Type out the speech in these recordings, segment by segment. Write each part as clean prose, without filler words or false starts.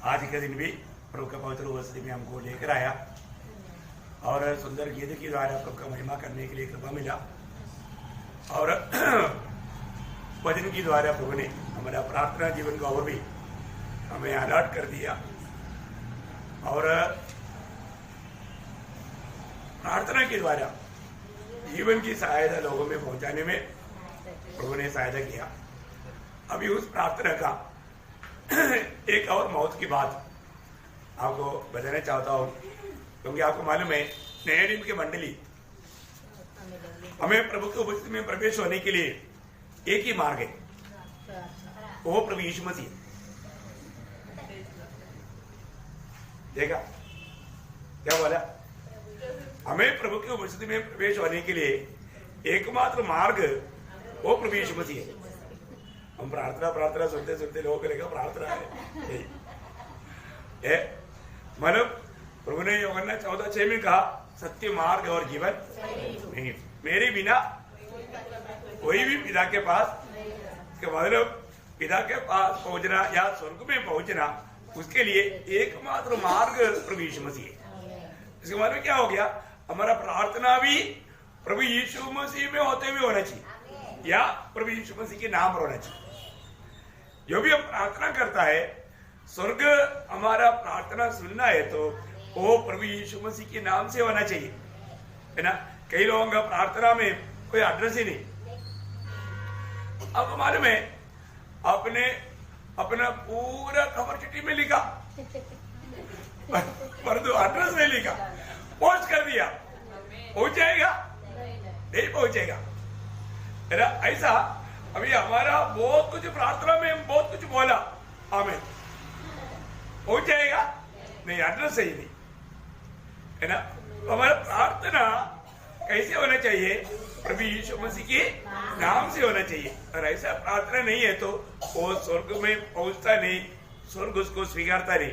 आज के दिन भी प्रभु का पवित्र उपस्थिति में हमको लेकर आया और सुंदर गीत के द्वारा प्रभु का महिमा करने के लिए कृपा मिला और भजन के द्वारा प्रभु ने हमारा प्रार्थना जीवन को और भी हमें अलर्ट कर दिया और प्रार्थना के द्वारा जीवन की सहायता लोगों में पहुंचाने में प्रभु ने सहायता किया। अभी उस प्रार्थना का एक और मौत की बात आपको बताना चाहता हूं, क्योंकि आपको मालूम है नए नियम की मंडली हमें प्रभु के उपस्थिति में प्रवेश होने के लिए एक ही मार्ग है, वो प्रभु यीशु मसीह। देखा क्या बोला? हमें प्रभु की उपस्थिति में प्रवेश होने के लिए एकमात्र मार्ग वो प्रभु यीशु मसीह है। हम प्रार्थना सुनते सुनते लोगों को लेकर प्रार्थना है मतलब प्रभु ने यूहन्ना 14:6 में कहा सत्य मार्ग और जीवन नहीं, मेरे बिना कोई भी पिता के पास, इसका मतलब पिता के पास पहुंचना या स्वर्ग में पहुंचना उसके लिए एकमात्र मार्ग प्रभु यीशु मसीह है। इसका मतलब क्या हो गया? हमारा प्रार्थना भी प्रभु यीशु मसीह में होते हुए होना चाहिए या प्रभु यीशु मसीह के नाम पर होना चाहिए। जो भी हम प्रार्थना करता है, स्वर्ग हमारा प्रार्थना सुनना है तो वो प्रभु यीशु मसीह के नाम से होना चाहिए, है ना। कई लोगों का प्रार्थना में कोई एड्रेस ही नहीं। अब मालूम है आपने अपना पूरा खबर चिट्ठी में लिखा परंतु एड्रेस नहीं लिखा, पोस्ट कर दिया, पहुंच जाएगा? नहीं पहुंचेगा, है ना। ऐसा अभी हमारा बहुत कुछ प्रार्थना में बहुत कुछ बोला, आमीन, पहुंच जाएगा? नहीं, एड्रेस सही नहीं, है ना। तो हमारा प्रार्थना कैसे होना चाहिए? प्रभु यीशु मसीह के नाम से होना चाहिए। और ऐसा प्रार्थना नहीं है तो वो स्वर्ग में पहुंचता नहीं, स्वर्ग उसको स्वीकारता नहीं।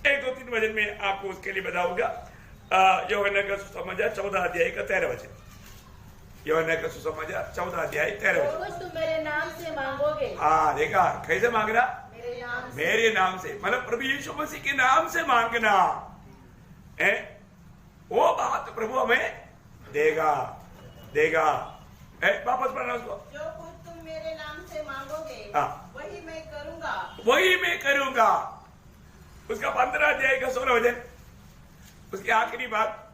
1-2-3 वचन में आपको उसके लिए बताऊंगा। यूहन्ना का सुसमाचार 14 अध्याय का 13 वचन। यूहन्ना का सुसमाचार 14 अध्याय 13 वचन। तुम मेरे नाम से मांगोगे। हाँ, देखा कैसे मांगना? मेरे नाम से, मतलब प्रभु यीशु मसीह के नाम से मांगना है, वो बात प्रभु हमें देगा। वापस पढ़ना उसको। जो कुछ तुम मेरे नाम से मांगोगे वही मैं करूंगा। उसका 15 अध्याय का 16 वचन, उसकी आखिरी बात,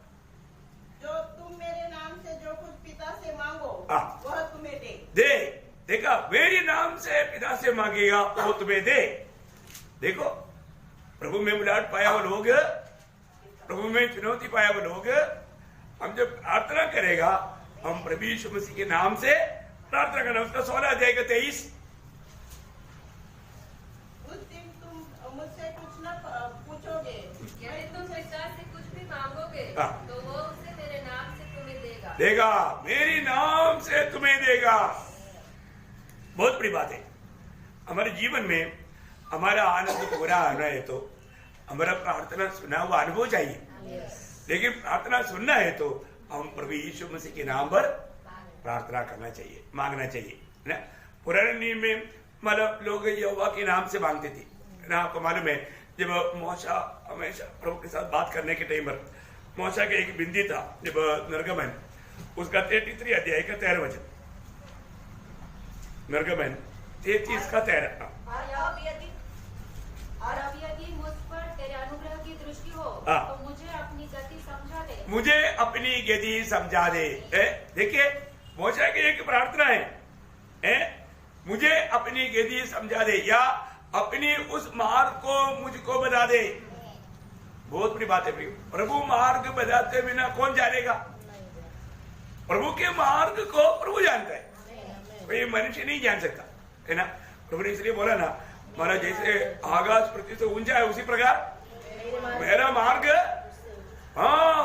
जो तुम मेरे नाम से जो कुछ पिता से मांगो वह तुम्हें दे। देखा, मेरे नाम से पिता से मांगेगा वो तुम्हें दे। देखो, प्रभु में मुलाकात पाया वो लोग, प्रभु में चुनौती पाया वो लोग, हम जब प्रार्थना करेगा हम प्रभु यीशु मसीह के नाम से प्रार्थना करना। उसका 16 अध्याय का 23। उस दिन तुम मुझसे कुछ न पूछोगे, यदि तुम पिता से कुछ भी मांगोगे तो वो उसे मेरे नाम से तुम्हें देगा। मेरे नाम से तुम्हें देगा। बहुत बड़ी बात है। हमारे जीवन में हमारा आनंद पूरा आना है तो हमारा प्रार्थना सुना हुआ अनुभव चाहिए। लेकिन प्रार्थना सुनना है तो हम प्रभु यीशु मसीह के नाम पर प्रार्थना करना चाहिए, मांगना चाहिए ना। पुराने नियम में मतलब लोग यहोवा के नाम से मांगते थे ना। आपको मालूम है जब मूसा हमेशा प्रभु के साथ बात करने के टाइम पर मूसा का एक बिंदी था, जब निर्गमन उसका 33 अध्याय का 13 वचन। निर्गमन 33 का 13। और अब यदि मुझ पर तेरे अनुग्रह की दृष्टि हो तो मुझे अपनी गति समझा दे। देखिए, मूसा की एक प्रार्थना है, मुझे अपनी गति समझा दे या अपनी उस मार्ग को मुझको बता दे। बहुत बड़ी बात है। प्रभु मार्ग बताते बिना कौन जानेगा? प्रभु के मार्ग को प्रभु जानता है, कोई मनुष्य नहीं जान सकता, है ना। प्रभु ने इसलिए बोला ना, माना जैसे आकाश पृथ्वी से ऊंचा है उसी प्रकार मेरा मार्ग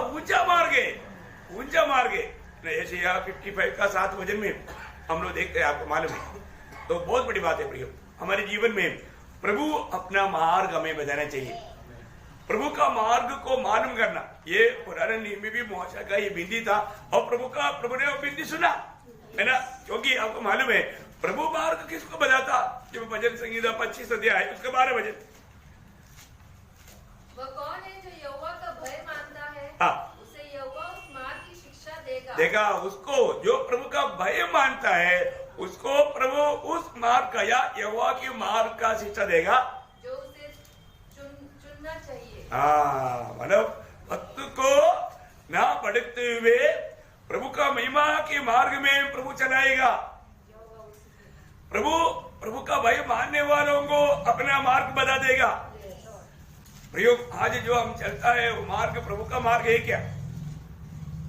ऊंचा मार्ग है। यशायाह 55 का 7 वचन में हम लोग देखते हैं, आपको मालूम है। तो बहुत बड़ी बात है प्रियो, हमारे जीवन में प्रभु अपना मार्ग हमें बताना चाहिए, प्रभु का मार्ग को मालूम करना। ये पुराने नियम में भी मूसा का ये बिंदी था और प्रभु ने वो बिंदी सुना, है ना। क्योंकि आपको मालूम है प्रभु मार्ग किसको बताता? जब भजन संगीता 25 अध्याय उसके 12 वचन, वह कौन है जो यहोवा का भय मानता है? हाँ। उसे यहोवा उस मार्ग की शिक्षा देगा। देखा, उसको जो प्रभु का भय मानता है उसको प्रभु उस मार्ग का या यहोवा के मार्ग का शिक्षा देगा जो उसे चुनना चाहिए। हाँ, मतलब भक्त को ना भटकते हुए प्रभु का महिमा के मार्ग में प्रभु चलाएगा। प्रभु का भय मानने वालों को अपना मार्ग बता देगा। प्रयोग आज जो हम चलता है वो मार्ग प्रभु का मार्ग है क्या,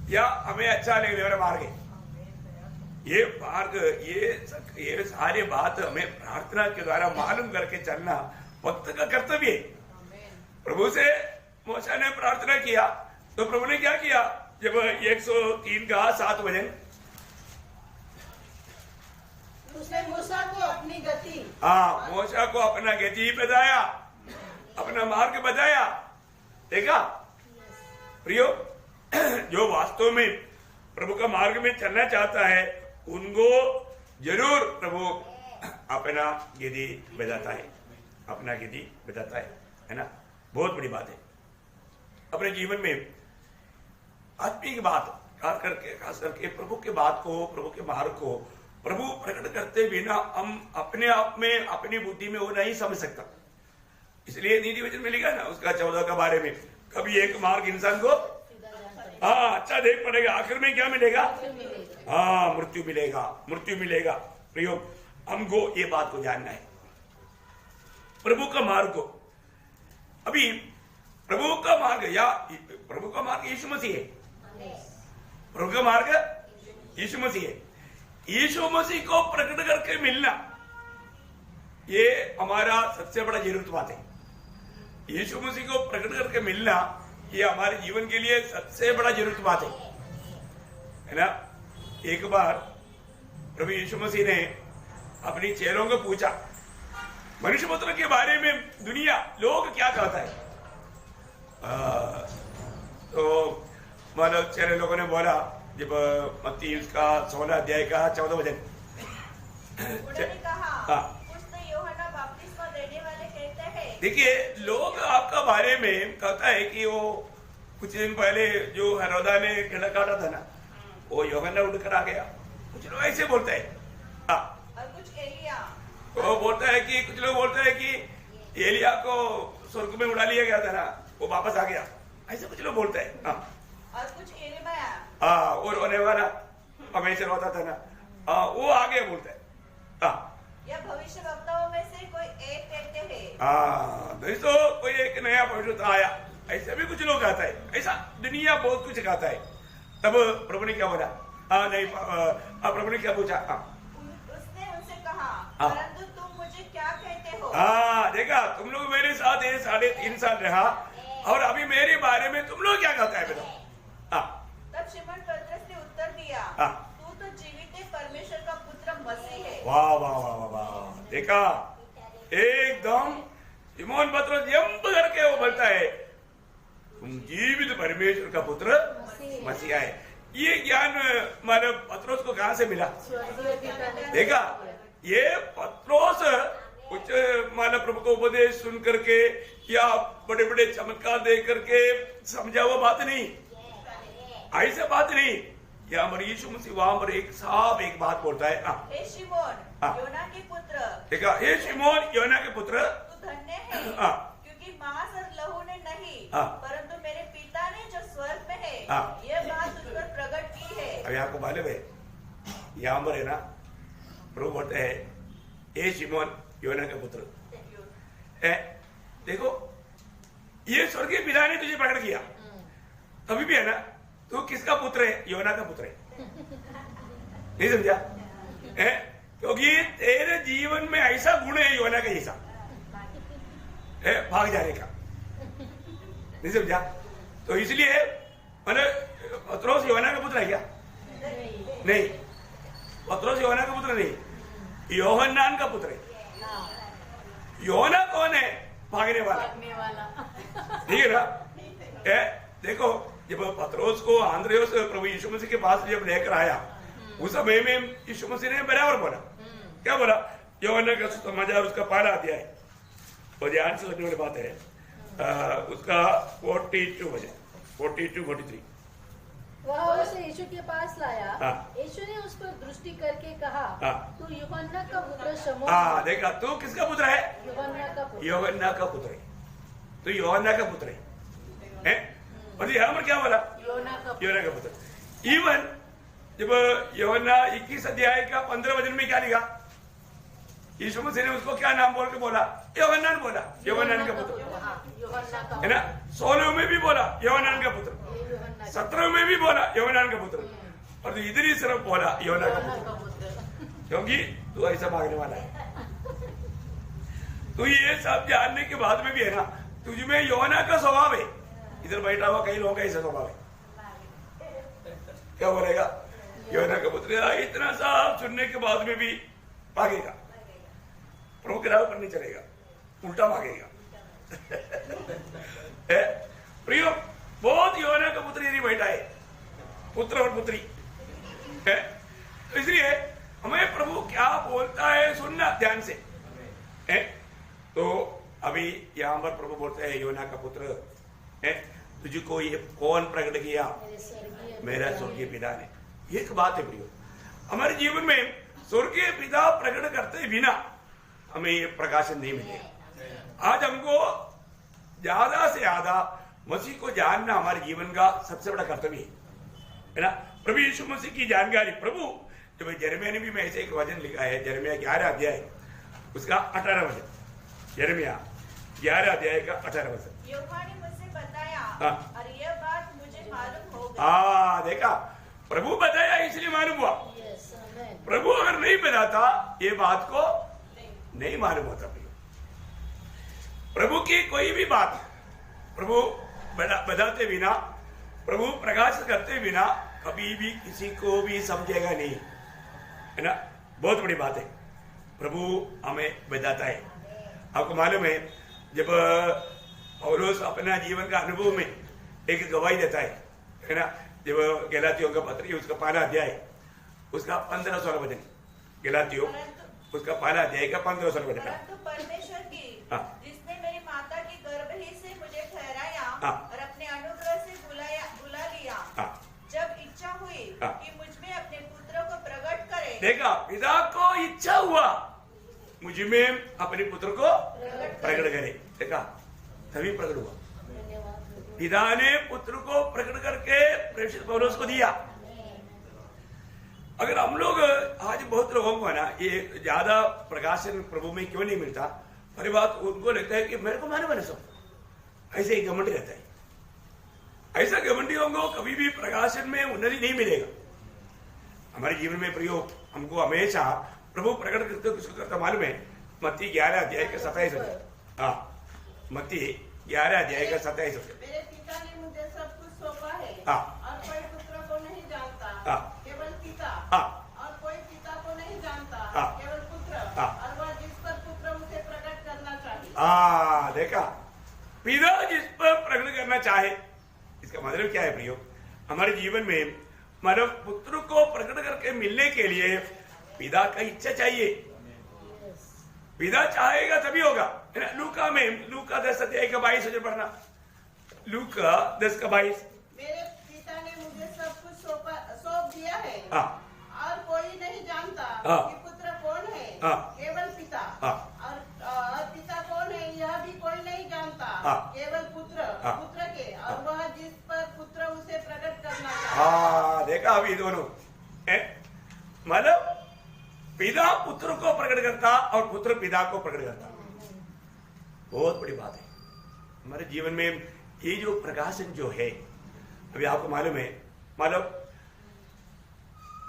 या हमें अच्छा लगने वाला मार्ग है? ये मार्ग, ये सारी बात हमें प्रार्थना के द्वारा मालूम करके चलना भक्त का कर्तव्य है। प्रभु से मूसा ने प्रार्थना किया तो प्रभु ने क्या किया? जब 103 का 7 वचन, उसने मूसा को अपनी गति, हाँ, मूसा को अपना गति बताया, अपना मार्ग बताया। देखा प्रियो, जो वास्तव में प्रभु का मार्ग में चलना चाहता है उनको जरूर प्रभु अपना गिद्धि बताता है, अपना गिद्धि बताता है ना? बहुत बड़ी बात है। अपने जीवन में आत्मिक बात खास करके प्रभु के बात को, प्रभु के मार्ग को प्रभु प्रकट करते बिना हम अपने आप में, अपनी बुद्धि में वो नहीं समझ सकता। इसलिए नीति वचन में लिखा ना उसका 14 का बारे में, कभी एक मार्ग इंसान को हाँ अच्छा देख पड़ेगा, आखिर में क्या मिलेगा? हाँ, मृत्यु मिलेगा, मृत्यु मिलेगा। प्रयोग हमको ये बात को जानना है, प्रभु का मार्ग को। अभी प्रभु का मार्ग या प्रभु का मार्ग यीशु मसीह है, प्रभु का मार्ग यीशु मसीह है। यीशु मसीह को प्रकट करके मिलना ये हमारा सबसे बड़ा जरूरत बात है। यीशु मसीह को प्रकट करके मिलना ये हमारे जीवन के लिए सबसे बड़ा जरूरत बात है ना? एक बार प्रभु यीशु मसीह ने अपनी चेलों को पूछा, मनुष्य पुत्र के बारे में दुनिया लोग क्या कहता है? तो मतलब चेले लोगों ने बोला, जब मत्ती उसका 16 अध्याय का 14 वचन, देखिए लोग आपका बारे में कहता है कि वो कुछ दिन पहले जो हेरोदा ने गला काटा था ना, वो यूहन्ना उठकर आ गया। कुछ लोग ऐसे बोलते हैं। और कुछ एलिया, वो बोलता है कि कुछ लोग बोलते हैं कि एलिया को स्वर्ग में उड़ा लिया गया था ना, वो वापस आ गया, ऐसे कुछ लोग बोलते हैं। और कुछ एलिया, हाँ, वो रोने वाला हमेशा रोता था ना, वो आगे बोलते हैं। या भविष्य वक्ताओं में से कोई एक कहते हैं। दोस्तों कोई एक नया भविष्य आया, ऐसा भी कुछ लोग कहता है। ऐसा दुनिया बहुत कुछ कहता है। तब प्रभु ने क्या बोला? नहीं, प्रभु ने क्या पूछा? उसने उनसे कहा, परंतु तुम मुझे क्या कहते हो? देखा, तुम लोग मेरे साथ 3.5 साल रहा और अभी मेरे बारे में तुम लोग क्या कहता है बताओ? तब शिमोन पतरस ने उत्तर दिया, तू तो जीवित परमेश्वर का पुत्र मसीह है। वाह वाह वाह वाह वाह, देखा एकदम शिमोन पतरस यम्ब करके वो बोलता है, तुम जीवित परमेश्वर का पुत्र मसीहा है। ये ज्ञान मानो पतरस को कहां से मिला? देखा, ये पतरस कुछ मानो प्रभु को उपदेश सुन करके या बड़े बड़े चमत्कार देख करके समझा हुआ बात नहीं, ऐसा बात नहीं। या हमारे यीशु मसीह वहां पर एक साफ एक बात बोलता है, हे शिमोन योना के पुत्र, देखा, हे शिमोन योना के पुत्र, तू धन्य है, क्योंकि मांस और लहू ने नहीं, परंतु मेरे पिता ने जो स्वर्ग में है ये बात तुझ पर प्रकट की है। अभी आपको मालूम है यहाँ पर है ना, प्रभु बोलते हैं, हे शिमोन योना के पुत्र। देखो, ये स्वर्गीय पिता ने तुझे प्रकट किया, अभी भी है ना, तू किसका पुत्र है? योना का पुत्र है। नहीं समझा? क्योंकि तेरे जीवन में ऐसा गुण है योना का जैसा, भाग जाने का। नहीं समझा? तो इसलिए मतलब पतरस योना का पुत्र है क्या? नहीं, पतरस योना का पुत्र नहीं, यूहन्ना का पुत्र है। योना कौन है? भागने वाला, ठीक है ना? देखो, जब पतरस को आंद्रेयस प्रभु यीशु मसीह के पास जब लेकर आया, उस समय में यीशु मसीह ने बराबर बोला, क्या बोला? यूहन्ना का समाचार उसका 1 अध्याय, और ध्यान से सुनने वाली बात है। उसका 42 वजन 42-43। वह उसे यीशु के पास लाया। यीशु ने उस पर दृष्टि करके कहा, तू यूहन्ना का पुत्र शमौन। देखा, तू किसका पुत्र है? यूहन्ना का पुत्र। यूहन्ना का पुत्र है। तो यूहन्ना का पुत्र है। और यहाँ पर क्या बोला? यूहन्ना का पुत्र। इवन जब यूहन्ना 21 अध्याय का 15 वचन में क्या लिखा? यीशु मसीह ने उसको क्या नाम बोल के बोला? यूहन्ना बोला, यूहन्ना का पुत्र, है ना। 16 में भी बोला यूहन्ना का पुत्र, 17 में भी बोला यूहन्ना का पुत्र, और तो इधर ही सिर्फ बोला यूहन्ना का पुत्र, क्योंकि तू ऐसा मांगने वाला है। तो ये सब जानने के बाद में भी है ना, तुझ में यूहन्ना का स्वभाव है। इधर बैठा हुआ कई लोगों का ऐसा स्वभाव है, क्या बोलेगा? यूहन्ना का पुत्र। इतना सब सुनने के बाद में भी भागेगा, प्रोग्राम पर नहीं चलेगा, उल्टा भागेगा। प्रियो, बहुत यूहन्ना का पुत्र यदि बैठा है, पुत्र और पुत्री है, तो इसलिए हमें प्रभु क्या बोलता है सुनना ध्यान से है। तो अभी यहां पर प्रभु बोलते हैं, यूहन्ना का पुत्र है, तुझको ये कौन प्रकट किया? मेरा स्वर्गीय पिता ने। ये एक बात है प्रियो, हमारे जीवन में स्वर्गीय पिता प्रकट करते बिना हमें ये प्रकाशन नहीं मिलेगा। आज हमको ज्यादा से ज्यादा मसीह को जानना हमारे जीवन का सबसे बड़ा कर्तव्य है ना। प्रभु यीशु मसीह की जानकारी, प्रभु जब यिर्मयाह ने भी में ऐसे एक वचन लिखा है, यिर्मयाह 11 अध्याय उसका 18 वचन, यिर्मयाह 11 अध्याय का 18 वचन। यहोवा ने मुझसे बताया और यह बात मुझे मालूम हो गई। देखा, प्रभु बताया इसलिए मालूम हुआ। प्रभु अगर नहीं बताता ये बात को नहीं मालूम होता। प्रभु की कोई भी बात प्रभु बताते बिना, प्रभु प्रकाश करते बिना कभी भी किसी को भी समझेगा नहीं, है ना। बहुत बड़ी बात है, प्रभु हमें बताता है। आपको मालूम है, जब पौलुस अपना जीवन का अनुभव में एक गवाही देता है ना, जब गलातियों का पत्र उसका 1 अध्याय उसका 15-16 वचन, गलातियों उसका 1 अध्याय का 15-16 वचन। परंतु परमेश्वर की जिसने मेरी माता की गर्भ ही से मुझे ठहराया और अपने अनुग्रह से बुला लिया, जब इच्छा हुई कि मुझ में अपने पुत्र को प्रकट करे। देखा, पिता को इच्छा हुआ मुझ में अपने पुत्र को प्रकट करे। देखा, तभी प्रकट हुआ। पिता ने पुत्र को प्रकट करके प्रेषित पौलुस को दिया। अगर हम लोग आज बहुत लोगों को ना ये ज्यादा प्रकाशन प्रभु में क्यों नहीं मिलता, पहली बात उनको लगता है कि मेरे को मालूम है सब, ऐसे ही घमंड रहता है। ऐसा घमंडियों को कभी भी प्रकाशन में उन्नति नहीं मिलेगा। हमारे जीवन में प्रयोग हमको हमेशा प्रभु प्रकट करते किसको करता मालूम है? मत्ती 11 अध्याय का 27 वचन। मत्ती 11 अध्याय का 27 वचन। मेरे पिता ने मुझे सब कुछ सौंपा है और कोई पुत्र को नहीं जानता, केवल पिता, और कोई पिता को नहीं जानता, केवल पुत्र, और वह जिस पर पुत्र उसे प्रकट करना चाहिए। देखा, पिता जिस पर प्रकट करना चाहे, इसका मतलब क्या है प्रियो? हमारे जीवन में मानव पुत्र को प्रकट करके मिलने के लिए पिता का इच्छा चाहिए। पिता चाहेगा तभी होगा, है ना। लूका में, लूका 10 अध्याय का 22 वचन पढ़ना, लूका 10 का 22। मेरे पिता ने मुझे सब कुछ सौंप दिया है और कोई नहीं जानता कि पुत्र कौन है, केवल पिता, और पिता कौन है यह भी कोई नहीं जानता, केवल पुत्र के, और वह जिस पर पुत्र उसे प्रकट करना चाहिए। देखा, अभी दोनों मतलब पिता पुत्र को प्रकट करता और पुत्र पिता को प्रकट करता। बहुत बड़ी बात है हमारे जीवन में। ये जो प्रकाशन जो है, अभी आपको मालूम है, मतलब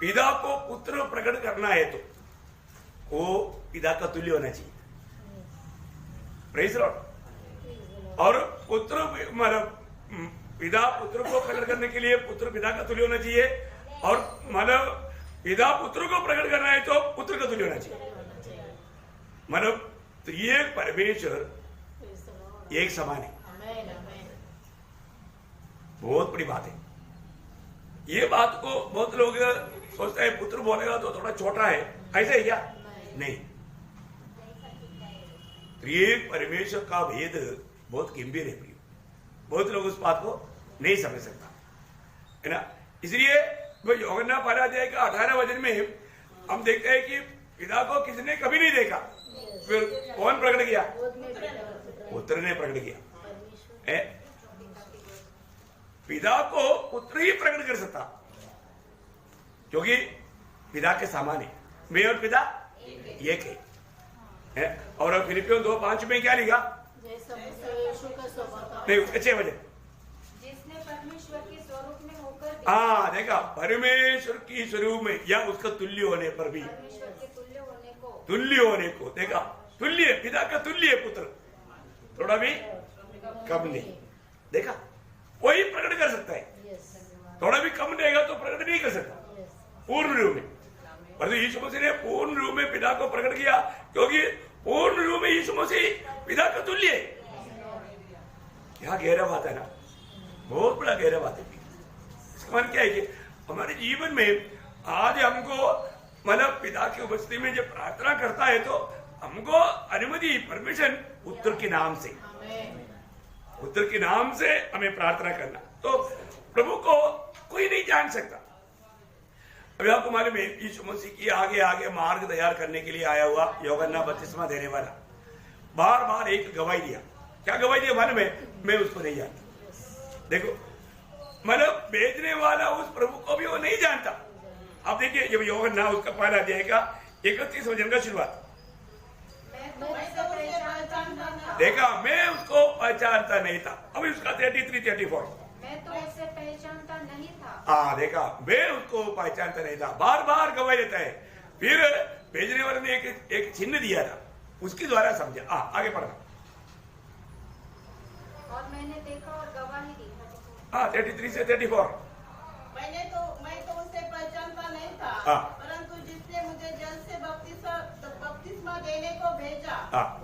पिता को पुत्र प्रकट करना है तो वो पिता का तुल्य होना चाहिए। Praise Lord. और पुत्र मतलब पिता पुत्र को प्रकट करने के लिए पुत्र पिता का तुल्य होना चाहिए, और मतलब पिता पुत्र को प्रकट करना है तो पुत्र का तुल्य होना चाहिए। मतलब तो ये परमेश्वर एक समान है। बहुत बड़ी बात है। ये बात को बहुत लोग सोचते हैं पुत्र बोलेगा तो थोड़ा छोटा है, ऐसा है क्या? नहीं। तो ये परमेश्वर का भेद बहुत गंभीर है प्रियो, बहुत लोग उस बात को नहीं समझ सकता है ना। इसलिए वो यूहन्ना 12 अध्याय का 18 वचन में हम देखते हैं कि पिता को किसने कभी नहीं देखा, फिर कौन प्रकट किया? पुत्र ने प्रकट किया। पिता को पुत्र ही प्रकट कर सकता, क्योंकि पिता के समान है, मैं और पिता एक है। और फिलिपियों 2:5 में क्या लिखा? नहीं, उसके 6 वचन। जिसने परमेश्वर के स्वरूप में होकर भी हाँ देखा, परमेश्वर की स्वरूप में या उसका तुल्य होने पर भी, परमेश्वर के तुल्य होने को देखा, तुल्य, पिता का तुल्य पुत्र, थोड़ा भी कम नहीं। देखा, वही प्रकट कर सकता है, थोड़ा भी कम देगा तो प्रकट नहीं कर सकता पूर्ण रूप में। परंतु यीशु मसीह ने पूर्ण रूप में पिता को प्रकट किया, क्योंकि पूर्ण रूप में यीशु मसीह पिता का तुल्य है। क्या गहरा बात है ना, बहुत बड़ा गहरा बात है। इसका मतलब क्या है कि हमारे जीवन में आज हमको मतलब पिता की उपस्थिति में जब प्रार्थना करता है तो हमको अनुमति, परमिशन पुत्र के नाम से, पुत्र के नाम से हमें प्रार्थना करना। तो प्रभु को कोई नहीं जान सकता। अभी आपको मालूम है यीशु मसीह की आगे आगे मार्ग तैयार करने के लिए आया हुआ यूहन्ना बपतिस्मा देने वाला बार बार एक गवाही दिया। क्या गवाही दिया मालूम है? मैं उसको नहीं जानता। देखो, मतलब भेजने वाला उस प्रभु को भी वो नहीं जानता। अब देखिए, जब यूहन्ना उसका पहला अध्याय का 31 वचन का शुरुआत, देखा, मैं उसको पहचानता नहीं था। अभी उसका 33-34, मैं तो उसे पहचानता नहीं था। हाँ देखा, मैं उसको पहचानता नहीं था, बार बार गवाही देता है। फिर भेजने वाले ने एक चिन्ह दिया था, उसके द्वारा समझा। आगे पढ़ना। और मैंने देखा और गवाही दी। 33 से 34। मैं तो उसे पहचानता नहीं था, परंतु जिसने मुझे जल से बपतिस्मा देने को भेजा,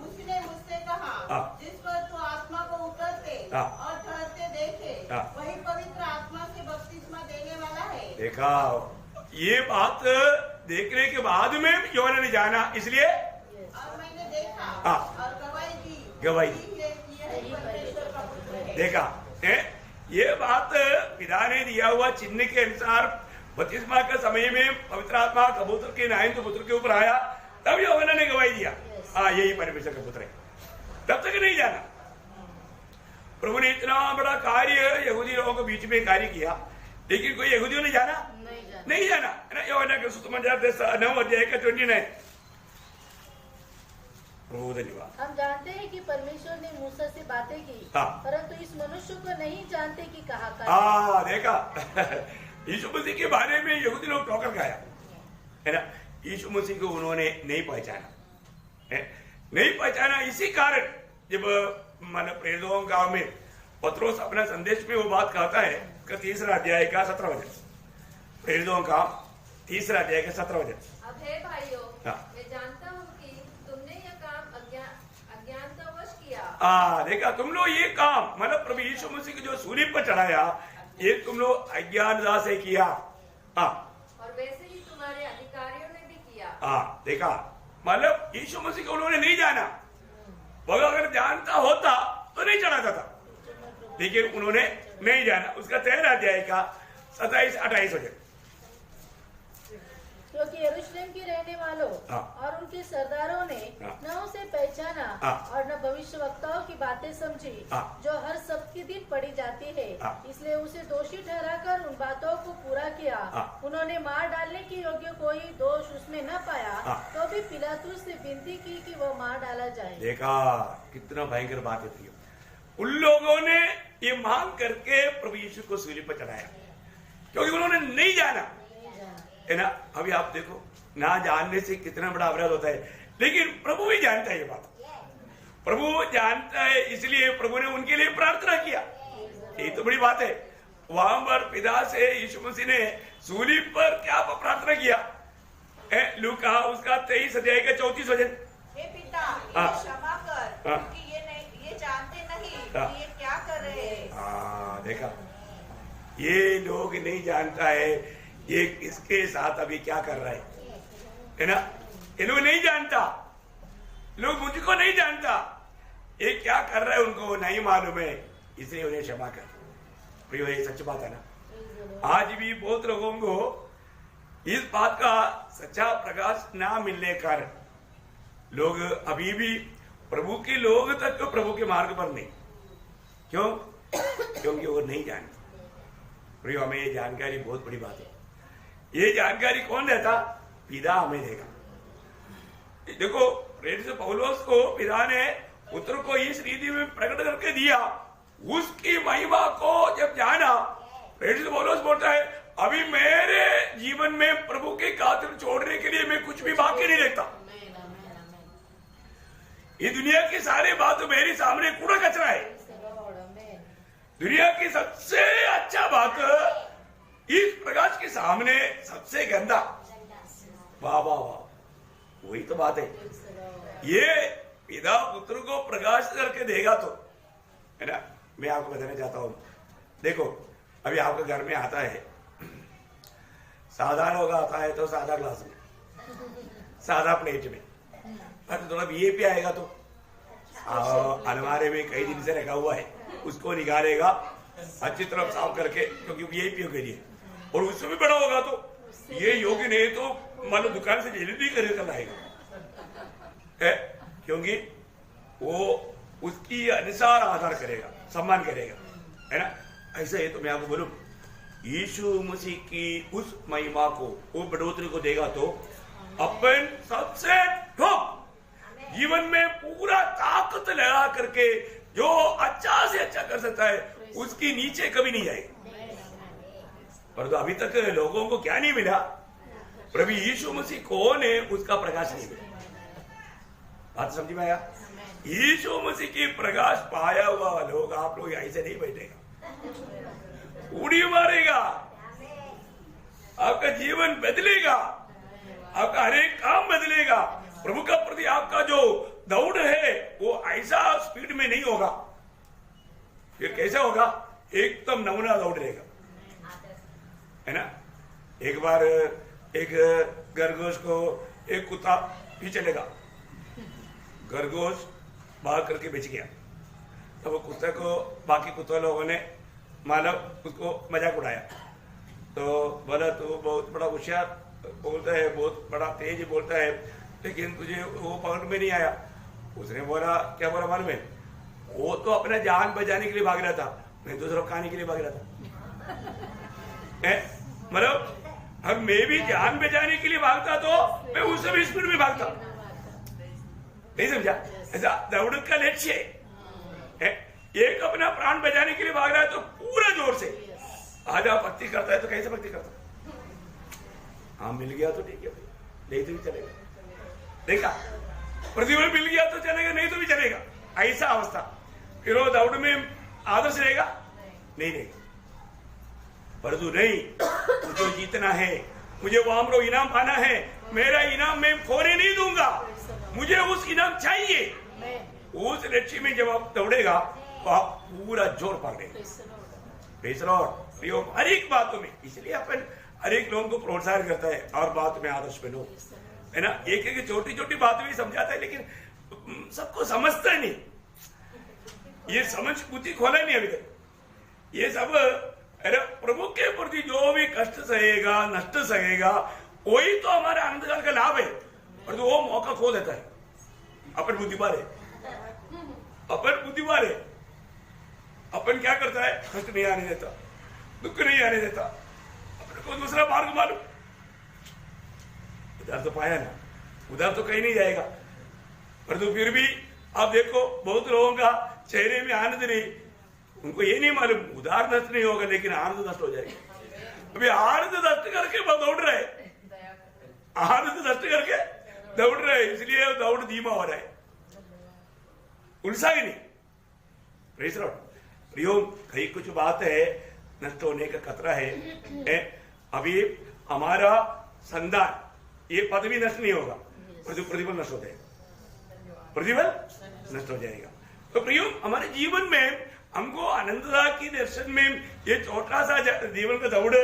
उसने मुझसे कहा, जिस पर तू आत्मा को उतरते और ठहरते देखे, वही पवित्र आत्मा से बपतिस्मा देने वाला है। देखा, ये बात देखने के बाद में यूहन्ना ने जाना, इसलिए और मैंने देखा और गवाही दी। देखा, ये बात पिता ने दिया हुआ चिन्ह के अनुसार बपतिस्मा के समय में पवित्र आत्मा कबूतर के नायन तो पुत्र के ऊपर आया, तब यूहन्ना ने गवाही दिया, यही परमेश्वर का पुत्र है। तब तक नहीं जाना। प्रभु ने इतना बड़ा कार्य यहूदी लोगों के बीच में कार्य किया, लेकिन कोई यहूदियों ने जाना नहीं जाना। यूहन्ना के सुसमाचार 9 अध्याय का 29। प्रभु धन्यवाद। हम जानते हैं कि परमेश्वर ने मूसा से बातें की, परंतु इस मनुष्य को नहीं जानते कि कहाँ का। देखा, यीशु मसीह के बारे में यहूदी लोग ठोकर खाया है ना। यीशु मसीह को उन्होंने नहीं पहचाना। इसी कारण जब मन प्रेरितों गांव में पत्रोस अपना संदेश में वो बात कहता है, 3 अध्याय का 17 वचन, प्रेरितों का 3 अध्याय का 17 वचन। अब हे भाइयों, मैं जानता हूँ कि तुमने यह काम अज्ञानतावश किया। देखा, तुम लोग ये काम, मतलब प्रभु यीशु मसीह को जो सूली पर चढ़ाया, ये तुम लोग अज्ञानता से किया। और वैसे ही तुम्हारे अधिकारियों ने भी किया। देखा, मतलब यीशु मसीह को उन्होंने नहीं जाना। वो अगर जानता होता तो नहीं चढ़ाता था, लेकिन उन्होंने नहीं जाना। उसका 13 अध्याय का 27-28 वचन। क्योंकि यरूशलेम के रहने वालों और उनके सरदारों ने न उसे पहचाना और न भविष्यवक्ताओं की बातें समझी जो हर सप्ताह दिन पढ़ी जाती है, इसलिए उसे दोषी ठहराकर उन बातों को पूरा किया। उन्होंने मार डालने के योग्य कोई दोष उसमें न पाया, तो भी पिलातुस से विनती की कि वह मार डाला जाए। देखा, कितना भयंकर बात है प्रियो। उन लोगों ने ये मांग करके प्रभु यीशु को सूली पर चढ़ाया, क्योंकि उन्होंने नहीं जाना है ना। अभी आप देखो, ना जानने से कितना बड़ा अपराध होता है, लेकिन प्रभु भी जानता है ये बात। प्रभु जानता है, इसलिए प्रभु ने उनके लिए प्रार्थना किया। ये तो बड़ी बात है। वहां पर पिता से यीशु मसीह ने सूली पर क्या प्रार्थना किया? लूका उसका 23 अध्याय का 34 वचन। हे पिता, इन्हें क्षमा कर, क्योंकि ये जानते नहीं कि ये क्या कर रहे हैं। देखा, ये लोग नहीं जानता है ये किसके साथ अभी क्या कर रहा है ना। ये लोग नहीं जानता, लोग मुझको नहीं जानता, ये क्या कर रहा है उनको नहीं मालूम है, इसलिए उन्हें क्षमा कर। प्रियो, ये सच बात है ना। आज भी बहुत लोगों को इस बात का सच्चा प्रकाश ना मिलने के कारण लोग अभी भी प्रभु के लोग तक प्रभु के मार्ग पर नहीं। क्यों? क्योंकि वो नहीं जानते। प्रियो, हमें ये जानकारी बहुत बड़ी बात है। ये जानकारी कौन देता? पिता हमें देगा। देखो, प्रेरित पौलुस को पिता ने पुत्र को इस रीति में प्रकट करके दिया। उसकी महिमा को जब जाना, प्रेरित पौलुस बोलता है, अभी मेरे जीवन में प्रभु के खातिर छोड़ने के लिए मैं कुछ भी बाकी नहीं देखता। ये दुनिया की सारी बात मेरे सामने कूड़ा कचरा है। दुनिया की सबसे अच्छा बात इस प्रकाश के सामने सबसे गंदा। वाह वाह वाह, वही तो बात है। ये पिता पुत्र को प्रकाश करके देगा तो, है ना। मैं आपको बताना चाहता हूं, देखो अभी आपके घर में आता है, साधारण होगा, आता है तो सादा ग्लास में, सादा प्लेट में, और थोड़ा वीआईपी आएगा तो अलमारे में कई दिन से रखा हुआ है, उसको निकालेगा अच्छी तरह साफ करके, क्योंकि वीआईपी के लिए। और उससे भी बड़ा होगा तो ये योग्य नहीं तो मान लो दुकान से जलेबी खरीद कर लाएगा, क्योंकि वो उसकी अनुसार आधार करेगा, सम्मान करेगा, है ना। ऐसा है तो मैं आपको बोलूं, यीशु मसीह की उस महिमा को, वो बढ़ोतरी को देगा तो अपन सबसे ठोक जीवन में पूरा ताकत लगा करके जो अच्छा से अच्छा कर सकता है, उसकी नीचे कभी नहीं जाएगा। पर तो अभी तक लोगों को क्या नहीं मिला? प्रभु यीशु मसीह कौन है, उसका प्रकाश नहीं मिला। बात समझ में आया? यीशु मसीह की प्रकाश पाया हुआ लोग, आप लोग ऐसे नहीं बैठेगा, उड़ी मारेगा, आपका जीवन बदलेगा, आपका हर एक काम बदलेगा। प्रभु का प्रति आपका जो दौड़ है वो ऐसा स्पीड में नहीं होगा। फिर कैसा होगा? एकदम नमूना दौड़ रहेगा, है ना। एक बार एक खरगोश को एक कुत्ता पीछे लगा, खरगोश भाग करके बच गया। तो वो कुत्ते को बाकी कुत्ते लोगों ने मतलब उसको मजाक उड़ाया, तो बोला तू बहुत बड़ा होशियार बोलता है, बहुत बड़ा तेज बोलता है, लेकिन तुझे वो पकड़ में नहीं आया। उसने बोला, क्या बोला मालूम है? वो तो अपना जान बचाने के लिए भाग रहा था, मैं दूसरों को खाने के लिए भाग रहा था। मतलब अब मैं भी जान बचाने के लिए भागता तो मैं उससे भी स्पीड में भागता। नहीं समझा? ऐसा दौड़ का लक्ष्य है। एक अपना प्राण बचाने के लिए भाग रहा है तो पूरा जोर से। आज आप भक्ति करता है तो कैसे भक्ति करता? हाँ, मिल गया तो ठीक है भाई, नहीं तो भी चलेगा। देखा, प्रतिफल मिल गया तो चलेगा, नहीं तो भी चलेगा, ऐसा अवस्था। फिर वो दौड़ में आदर्श रहेगा? नहीं रहेगा। परंतु नहीं, मुझे जीतना है, मुझे वो आमरो इनाम पाना है, मेरा इनाम मैं खोने नहीं दूंगा, मुझे उस इनाम चाहिए। उस लक्ष्य में जब आप दौड़ेगा तो आप पूरा जोर पकड़ेगा। हर एक बातों में, इसलिए अपन हर एक लोगों को प्रोत्साहन करता है और बात में आदर्श बनो, है ना। एक एक छोटी छोटी बातें भी समझाता है, लेकिन सबको समझता ही नहीं। ये समझ बुद्धि खोला नहीं अभी तक। ये सब अरे प्रभु के प्रति जो भी कष्ट सहेगा, नष्ट सहेगा, वही तो हमारे आनंद काल का लाभ है। और तो वो मौका खो देता है। अपन बुद्धिमान है, अपन बुद्धिमान है। अपन क्या करता है? कष्ट नहीं आने देता, दुख नहीं आने देता, अपन को दूसरा मार्ग मालूम। उधर तो पाया ना, उधर तो कहीं नहीं जाएगा। परंतु फिर भी आप देखो, बहुत लोगों का चेहरे में आनंद नहीं, उनको ये नहीं मालूम उधार नष्ट नहीं होगा, लेकिन आनंद नष्ट हो जाएगा। अभी आनंद नष्ट करके दौड़ रहे, आनंद नष्ट करके दौड़ रहे, इसलिए दौड़ धीमा हो रहा है, उलझा ही नहीं। प्रियो, कहीं कुछ बात है, नष्ट होने का खतरा है। अभी हमारा संतान, ये पद भी नष्ट नहीं होगा, प्रतिफल नष्ट हो जाएगा, प्रतिफल नष्ट हो जाएगा। तो प्रियो, हमारे जीवन में हमको आनंदता की दर्शन में ये छोटा सा जीवन का दौड़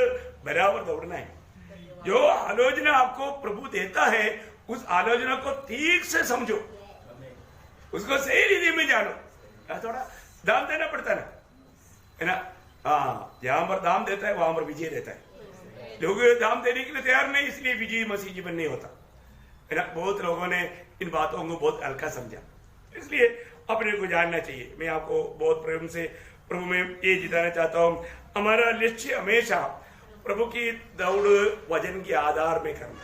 बराबर दौड़ना है। जो आलोचना आपको प्रभु देता है, उस आलोचना को ठीक से समझो, उसको सही रीति में जानो। थोड़ा दाम देना पड़ता है ना। हाँ, जहां पर दाम देता है वहां पर विजय रहता है। लोग दाम देने के लिए तैयार नहीं, इसलिए विजयी मसीह जीवन नहीं होता है ना। बहुत लोगों ने इन बातों को बहुत हल्का समझा, इसलिए अपने को जानना चाहिए। मैं आपको बहुत प्रेम से प्रभु में ये जिताना चाहता हूँ, हमारा लक्ष्य हमेशा प्रभु की दौड़ वजन के आधार में करना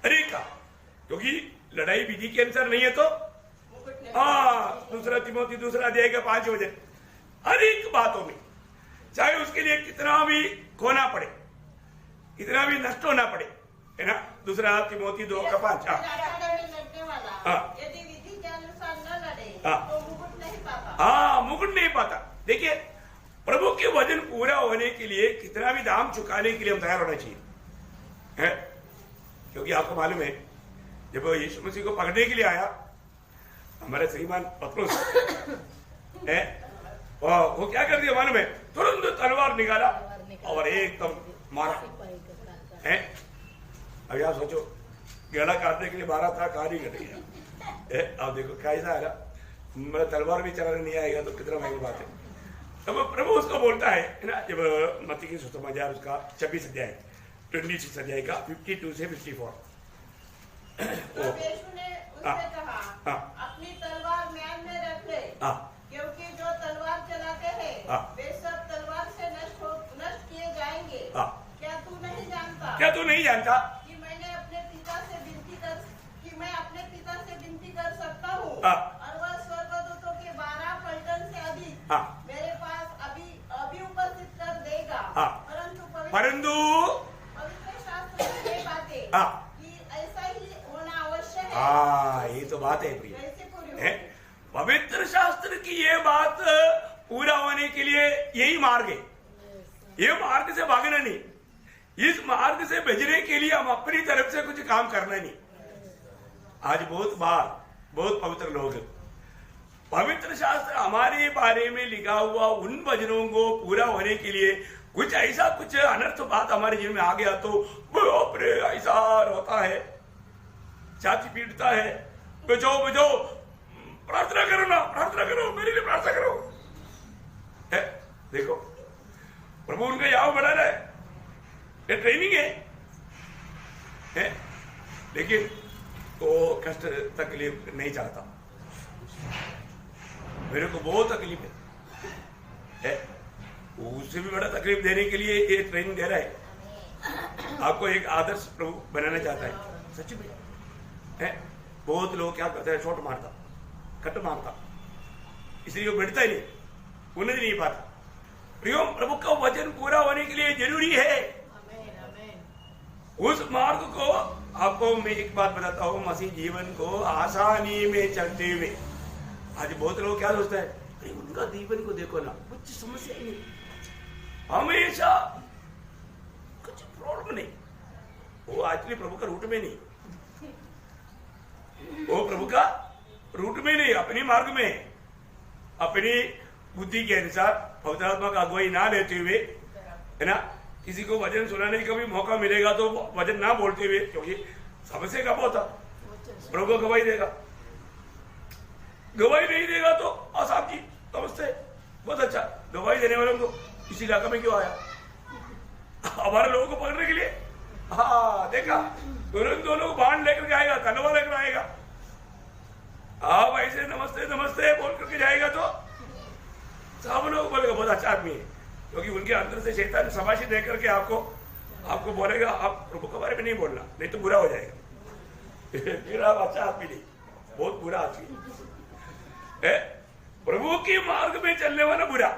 हर एक का, क्योंकि लड़ाई विधि के अनुसार नहीं है। तो हाँ, दूसरा तिमोथी 2 अध्याय का 5 वचन, हर एक बातों में चाहे उसके लिए कितना भी खोना पड़े, कितना भी नष्ट होना पड़े, है ना। 2 तिमोथी 2 का 5। यदि विधि के अनुसार न लड़े तो मुकुट नहीं पाता। हाँ, मुकुट नहीं पाता। देखिए, प्रभु के वचन पूरा होने के लिए कितना भी दाम चुकाने के लिए हम तैयार होना चाहिए, है। क्योंकि आपको मालूम है, जब यीशु मसीह को पकड़ने के लिए आया हमारे श्रीमान पतरस है, वो क्या कर दिया मालूम है, तुरंत तलवार निकाला और एकदम मारा है। अब आप सोचो, गला काटने के लिए मारा था, कहानी घट गया। अब देखो कैसा है ना, मेरा तलवार भी चलाने नहीं आएगा तो कितना महंगी बात है। तब प्रभु उसको बोलता है ना, जब मत्ती की सुसमाचार उसका 26 अध्याय 26 अध्याय का 52 से 54। यीशु ने उससे कहा, अपनी तलवार म्यान में रख ले, क्योंकि जो तलवार चलाते हैं वे सब तलवार से नष्ट किए जाएंगे। क्या तू नहीं जानता? क्या तू नहीं जानता कि मैं अपने पिता से विनती कर सकता हूँ और वह स्वर्गदूतों के 12 पलटन से अधिक मेरे पास अभी उपस्थित कर देगा। परंतु पवित्र शास्त्र में ये बातें कि ऐसा ही होना आवश्यक है। ये तो बात है प्रिय, पवित्र शास्त्र की ये बात पूरा होने के लिए यही मार्ग है। ये मार्ग से भागना नहीं, इस मार्ग से भेजने के लिए हम अपनी तरफ से कुछ काम करना नहीं। आज बहुत पवित्र लोग, पवित्र शास्त्र हमारे बारे में लिखा हुआ उन वचनों को पूरा होने के लिए कुछ ऐसा कुछ अनर्थ बात हमारे जीवन में आ गया तो बाप रे ऐसा होता है, छाती पीटता है, बचो प्रार्थना करो ना, प्रार्थना करो, मेरे लिए प्रार्थना करो। है, देखो प्रभु उनका याव बढ़ा रहा है, ये ट्रेनिंग है, लेकिन वो कष्ट तकलीफ नहीं चाहता। मेरे को बहुत तकलीफ है, उससे भी बड़ा तकलीफ देने के लिए ये ट्रेनिंग दे रहा है। आपको एक आदर्श प्रभु बनाना चाहता है, सच में है। बहुत लोग क्या करते हैं, शॉट मारता, कट मारता, इसलिए वो बढ़ता ही नहीं, उन्हें नहीं पाता। प्रभु का वचन पूरा होने के लिए जरूरी है उस मार्ग को। आपको मैं एक बात बताता हूँ, मसीह जीवन को आसानी में चलते हुए आज बहुत लोग क्या सोचते हैं, उनका जीवन को देखो ना, कुछ समस्या नहीं, हमेशा कुछ प्रॉब्लम नहीं। वो एक्चुअली प्रभु का रूट में नहीं, वो प्रभु का रूट में नहीं, अपनी मार्ग में, अपनी बुद्धि के अनुसार पवित्र आत्मा का अगुवाई ना लेते हुए, है ना। किसी को वचन सुनाने का भी मौका मिलेगा तो वचन ना बोलते हुए, क्योंकि समस्या कब होता, प्रभु को गवाही देगा, गवाही नहीं देगा तो आसाम जी नमस्ते, बहुत अच्छा, गवाही देने वालों को इस इलाका में क्यों आया, हमारे लोगों को पकड़ने के लिए। हाँ, देखा, तुरंत दोनों बाण लेकर आएगा, तलवार लेकर आएगा। आप ऐसे नमस्ते नमस्ते बोल करके जाएगा तो सब लोग बोलेगा बहुत अच्छा आदमी है, क्योंकि उनके अंदर से शैतान शाबाशी दे करके आपको बोलेगा आप प्रभु के बारे में नहीं बोलना, नहीं तो बुरा हो जाएगा। फिर आप अच्छा आदमी नहीं, बहुत बुरा आदमी है। प्रभु के मार्ग में चलने वाला बुरा,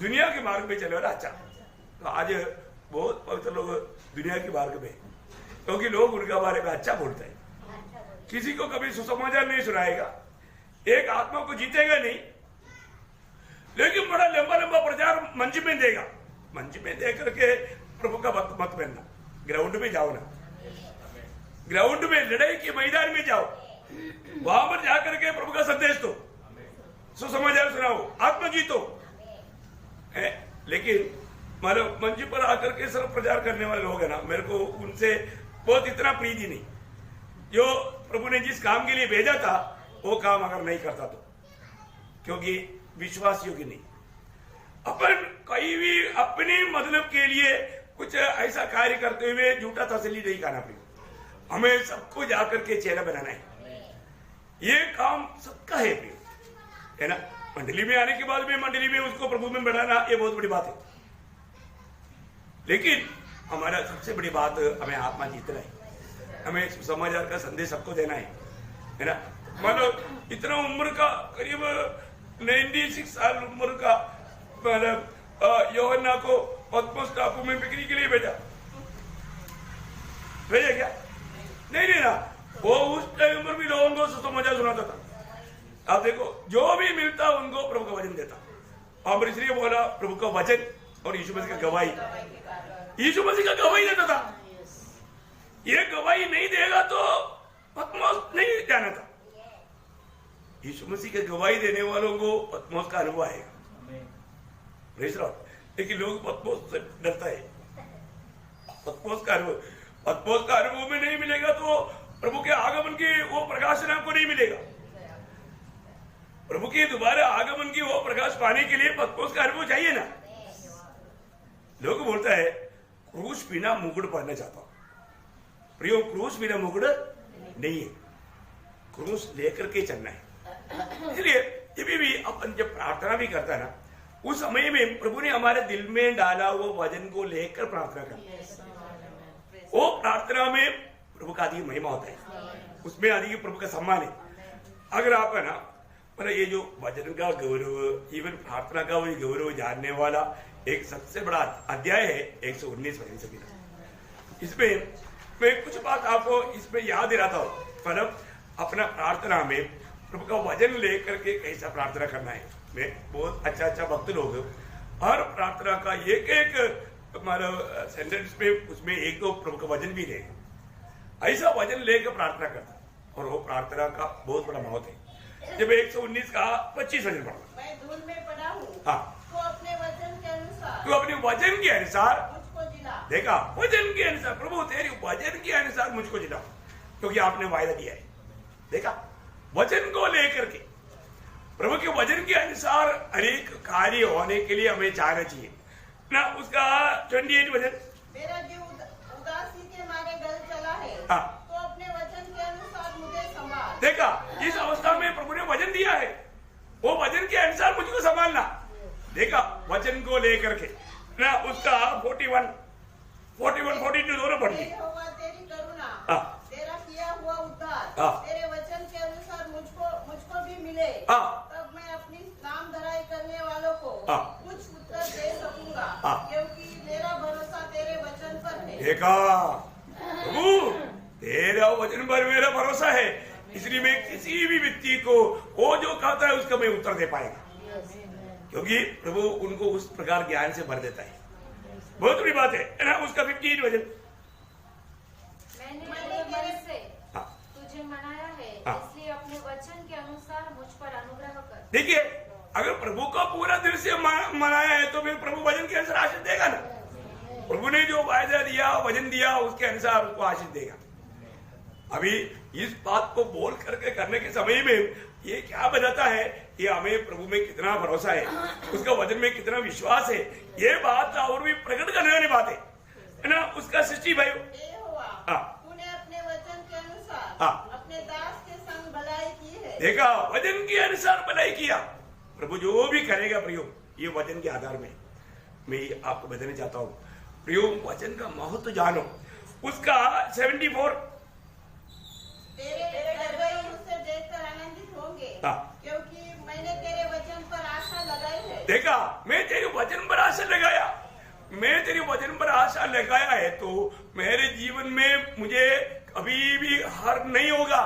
दुनिया के मार्ग में चलने वाला अच्छा। तो आज बहुत पवित्र लोग दुनिया के मार्ग में, क्योंकि लोग उनके बारे में अच्छा बोलते हैं, किसी को कभी सुसमाचार नहीं सुनाएगा, एक आत्मा को जीतेगा नहीं, लेकिन बड़ा लंबा लंबा प्रचार मंच में देगा। मंच में दे करके प्रभु का मत बनना, ग्राउंड में जाओ ना, ग्राउंड में लड़ाई के मैदान में जाओ, वहां पर जाकर के प्रभु का संदेश दो, सुसमाचार सुनाओ, आत्मा जीतो। लेकिन मतलब मंच पर आकर के सिर्फ प्रचार करने वाले लोग है ना, मेरे को उनसे बहुत इतना प्रीति नहीं। जो प्रभु ने जिस काम के लिए भेजा था वो काम अगर नहीं करता तो क्योंकि विश्वास योग्य नहीं। अपन कहीं भी अपने मतलब के लिए कुछ ऐसा कार्य करते हुए झूठा तसल्ली नहीं करना प्रियो। हमें सबको जाकर के चेला बनाना है, ये काम सबका है प्रियो, है ना। मंडली में आने के बाद में मंडली में उसको प्रभु में बढ़ाना ये बहुत बड़ी बात है, लेकिन हमारा सबसे बड़ी बात हमें आत्मा जीतना है, हमें सुसमाचार का संदेश सबको देना है ना। मतलब इतना उम्र का करीब 96 साल उम्र का मतलब यूहन्ना को पतमोस टापू में बिक्री के लिए भेजा क्या? नहीं ना, वो उस टाइम पर भी लोगों को सुसमाचार सुनाता था। आप देखो जो भी मिलता उनको प्रभु का वचन देता, और इसलिए बोला प्रभु का वचन और यीशु मसीह का गवाही, यीशु मसीह का गवाही देता था। ये गवाही नहीं देगा तो पतमोस नहीं जाना था। यीशु मसीह के गवाही देने वालों को पतमोस का अनुभव आएगा, लेकिन लोग पतमोस से डरता है। पतमोस का अनुभव में नहीं मिलेगा तो प्रभु के आगमन की वो प्रकाश आपको नहीं मिलेगा। प्रभु के दोबारा आगमन की वो प्रकाश पाने के लिए पतमोस का अनुभव चाहिए ना। लोग बोलता है क्रूस बिना मुकुट पहनना चाहता हूं, प्रियो क्रूस बिना मुकुट नहीं है, क्रूस लेकर के चलना है। इसलिए जब भी अपन जब प्रार्थना भी करता है ना, उस समय में प्रभु ने हमारे दिल में डाला वो वचन को लेकर प्रार्थना करना। वो प्रार्थना में प्रभु का अधिक महिमा होता है, उसमें अधिक प्रभु का सम्मान है। अगर आप है ना मतलब ये जो वचन का गौरव, इवन प्रार्थना का वो गौरव जानने वाला एक सबसे बड़ा अध्याय है 119 वचन संहिता। इसमें मैं कुछ बात आपको इसमें याद दिलाता हूँ, मतलब अपना प्रार्थना में प्रभु का वचन लेकर के कैसा प्रार्थना करना है। मैं बहुत अच्छा भक्त लोग हर प्रार्थना का एक मतलब सेंटेंस में उसमें एक दो प्रभु का वचन भी ले, ऐसा वचन लेकर प्रार्थना करता, और वो प्रार्थना का बहुत बड़ा महत्व है। जब 119 का 25 वचन पढ़ा, मैं धूल में पड़ा हूँ, हाँ, तो अपने वचन के अनुसार, तो अपने वचन के अनुसार मुझको जिला। देखा, वचन के अनुसार प्रभु तेरी वचन के अनुसार मुझको जिला, क्योंकि आपने वायदा दिया है। देखा, वचन को लेकर के प्रभु के वचन के अनुसार अनेक कार्य होने के लिए हमें चाहना चाहिए ना। उसका 28 वचन, मेरा जीव उदासी के मारे गल चला है, हाँ, तो अपने वचन के अनुसार मुझे संभाल। देखा, इस अवस्था में प्रभु ने वचन दिया है, वो वचन के अनुसार मुझको संभालना। देखा, वचन को लेकर के ना। उसका 41, 42 दोनों पढ़ ली। तेरी करुणा, हाँ, तेरा किया हुआ उद्धार, हाँ, तेरे वचन के अनुसार मुझको भी मिले, हाँ, तब मैं अपनी नाम धराई करने वालों को हाँ, कुछ उत्तर दे सकूंगा, हाँ, क्योंकि मेरा भरोसा तेरे वचन पर है। देखा, प्रभु तेरा वचन पर मेरा भरोसा है, इसलिए मैं किसी भी व्यक्ति को वो जो कहता है उसका मैं उत्तर दे पाएगा, क्योंकि प्रभु उनको उस प्रकार ज्ञान से भर देता है। बहुत बड़ी बात है ना। उसका 15 वचन, मैंने तेरे मन से हाँ, तुझे मनाया है, हाँ, इसलिए अपने वचन के अनुसार मुझ पर अनुग्रह कर। देखिए, अगर प्रभु को पूरा दिल से मनाया है तो फिर प्रभु वचन के अनुसार आशीष देगा ना। प्रभु ने जो वायदा दिया, वचन दिया, उसके अनुसार उसको आशीष देगा। अभी इस बात को बोल करके करने के समय में ये क्या बताता है, ये हमें प्रभु में कितना भरोसा है, उसका वचन में कितना विश्वास है, ये बात और भी प्रकट करने वाली बात है ना। उसका 60 भाई, तूने अपने वचन के अनुसार, हाँ, अपने दास के संग भलाई की है। देखा, वचन के अनुसार भलाई किया। प्रभु जो भी करेगा प्रियो, ये वचन के आधार में मैं आपको बताना चाहता हूँ। प्रियो, वचन का महत्व जानो। उसका 74, तेरे डरवई उसे देखकर आनंदित होंगे, क्योंकि मैंने तेरे वचन पर आशा लगाई है। देखा, मैं तेरे वचन पर आशा लगाया, मैं तेरे वचन पर आशा लगाया है तो मेरे जीवन में मुझे कभी भी हार नहीं होगा,